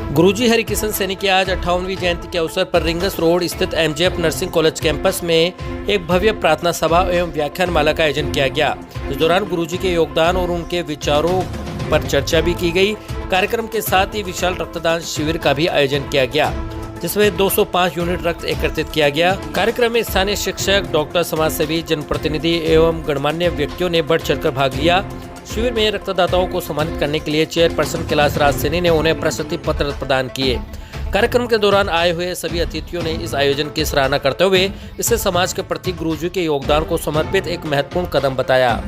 गुरुजी हरिकिशन सैनी की आज 58वीं जयंती के अवसर पर रिंगस रोड स्थित एमजेएफ नर्सिंग कॉलेज कैंपस में एक भव्य प्रार्थना सभा एवं व्याख्यान माला का आयोजन किया गया। इस दौरान गुरुजी के योगदान और उनके विचारों पर चर्चा भी की गई। कार्यक्रम के साथ ही विशाल रक्तदान शिविर का भी आयोजन किया गया, जिसमें 205 यूनिट रक्त एकत्रित किया गया। कार्यक्रम में स्थानीय शिक्षक, डॉक्टर, समाजसेवी, जनप्रतिनिधि एवं गणमान्य व्यक्तियों ने बढ़ चढ़कर भाग लिया। शिविर में रक्तदाताओं को सम्मानित करने के लिए चेयरपर्सन कैलाश राज सैनी ने उन्हें प्रशस्ति पत्र प्रदान किए। कार्यक्रम के दौरान आए हुए सभी अतिथियों ने इस आयोजन की सराहना करते हुए इसे समाज के प्रति गुरुजी के योगदान को समर्पित एक महत्वपूर्ण कदम बताया।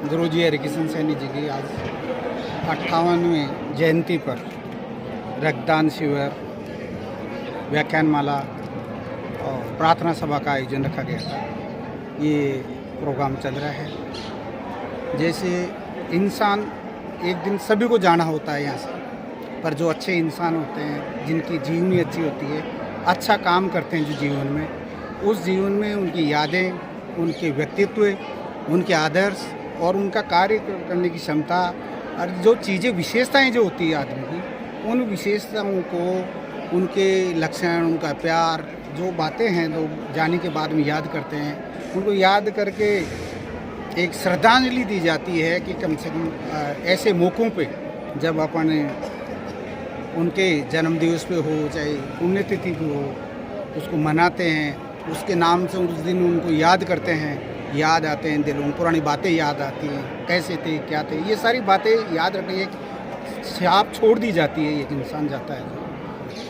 गुरुजी हरिकिशन सैनी जी की आज 58वीं जयंती पर रक्तदान शिविर, व्याख्यानमाला और प्रार्थना सभा का आयोजन रखा गया था। ये प्रोग्राम चल रहा है। जैसे इंसान एक दिन सभी को जाना होता है यहाँ से, पर जो अच्छे इंसान होते हैं, जिनकी जीवनी अच्छी होती है, अच्छा काम करते हैं जो जीवन में, उस जीवन में उनकी यादें, उनके व्यक्तित्व, उनके आदर्श और उनका कार्य करने की क्षमता और जो चीज़ें, विशेषताएं जो होती है आदमी की, उन विशेषताओं को, उनके लक्षण, उनका प्यार, जो बातें हैं लोग जाने के बाद में याद करते हैं, उनको याद करके एक श्रद्धांजलि दी जाती है कि कम से कम ऐसे मौक़ों पे जब अपन उनके जन्मदिवस पे हो, चाहे पुण्यतिथि पे हो, उसको मनाते हैं, उसके नाम से उस दिन उनको याद करते हैं, याद आते हैं दिलों में, पुरानी बातें याद आती हैं, कैसे थे, क्या थे, ये सारी बातें याद रखने एक छाप छोड़ दी जाती है। एक इंसान जाता है,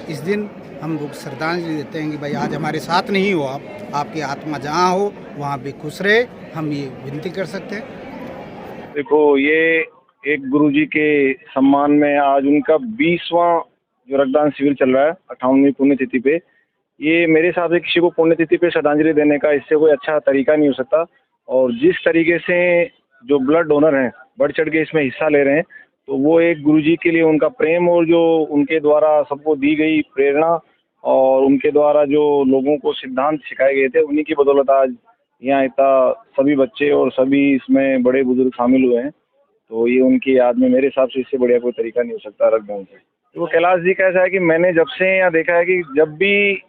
इस दिन हम लोग श्रद्धांजलि देते हैं कि भाई आज हमारे साथ नहीं हो, आपकी आत्मा जहाँ हो वहाँ भी खुश रहे, हम ये विनती कर सकते हैं। देखो, ये एक गुरुजी के सम्मान में आज उनका 20वां जो रक्तदान शिविर चल रहा है 58वीं पुण्यतिथि पे, ये मेरे हिसाब से किसी को पुण्यतिथि पे श्रद्धांजलि देने का इससे कोई अच्छा तरीका नहीं हो सकता। और जिस तरीके से जो ब्लड डोनर हैं बढ़ चढ़ के इसमें हिस्सा ले रहे हैं, तो वो एक गुरुजी के लिए उनका प्रेम और जो उनके द्वारा सबको दी गई प्रेरणा और उनके द्वारा जो लोगों को सिद्धांत सिखाए गए थे, उन्हीं की बदौलत आज यहाँ इतना सभी बच्चे और सभी इसमें बड़े बुजुर्ग शामिल हुए हैं। तो ये उनकी याद में मेरे हिसाब से इससे बढ़िया कोई तरीका नहीं हो सकता रक्तदान से। तो कैलाश जी का ऐसा है कि मैंने जब से यहाँ देखा है कि जब भी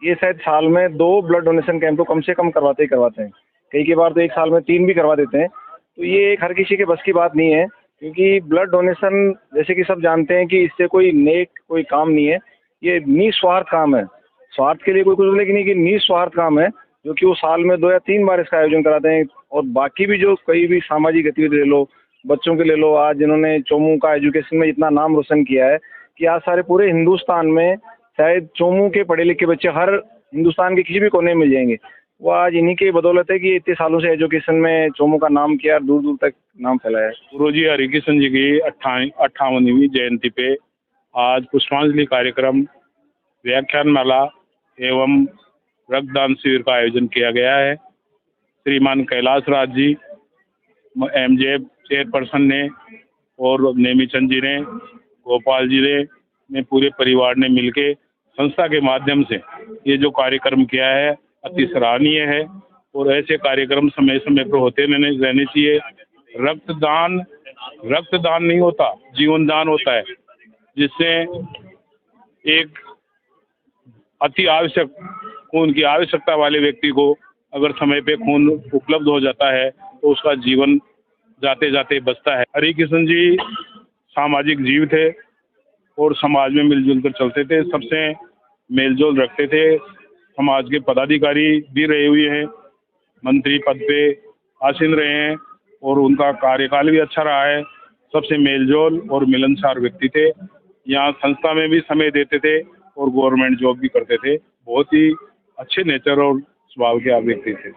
ये शायद साल में 2 ब्लड डोनेशन कैंप तो कम से कम करवाते ही करवाते हैं, कई बार तो एक साल में 3 भी करवा देते हैं। तो ये एक हर किसी के बस की बात नहीं है, क्योंकि ब्लड डोनेशन जैसे कि सब जानते हैं कि इससे कोई नेक कोई काम नहीं है, ये निस्वार्थ काम है। स्वार्थ के लिए कोई कुछ लेकिन नहीं, कि निस्वार्थ काम है, जो कि वो साल में 2 या 3 बार इसका आयोजन कराते हैं। और बाकी भी जो कई भी सामाजिक गतिविधि ले लो, बच्चों के ले लो, आज जिन्होंने चोमू का एजुकेशन में इतना नाम रोशन किया है कि आज सारे पूरे हिंदुस्तान में शायद चोमू के पढ़े लिखे बच्चे हर हिंदुस्तान के किसी भी कोने में मिल जाएंगे। वो आज इन्हीं की बदौलत है कि इतने सालों से एजुकेशन में चोमू का नाम किया, दूर दूर तक नाम फैलाया है। गुरुजी हरिकिशन जी की 58वीं जयंती पे आज पुष्पांजलि कार्यक्रम, व्याख्यानमाला एवं रक्तदान शिविर का आयोजन किया गया है। श्रीमान कैलाश राज जी, एमजेएफ चेयरपर्सन ने और नेमीचंद जी ने, गोपाल जी ने पूरे परिवार ने मिलके संस्था के माध्यम से ये जो कार्यक्रम किया है अति सराहनीय है। और ऐसे कार्यक्रम समय समय पर होते रहने चाहिए। रक्तदान नहीं होता, जीवन दान होता है, जिससे एक अति आवश्यक खून की आवश्यकता वाले व्यक्ति को अगर समय पे खून उपलब्ध हो जाता है तो उसका जीवन जाते जाते बचता है। हरिकिशन जी सामाजिक जीव थे और समाज में मिलजुल कर चलते थे, सबसे मेलजोल रखते थे। समाज के पदाधिकारी भी रहे हुए हैं, मंत्री पद पे आसीन रहे हैं और उनका कार्यकाल भी अच्छा रहा है। सबसे मेलजोल और मिलनसार व्यक्ति थे। यहाँ संस्था में भी समय देते थे और गवर्नमेंट जॉब भी करते थे। बहुत ही अच्छे नेचर और स्वभाव के आप व्यक्ति थे।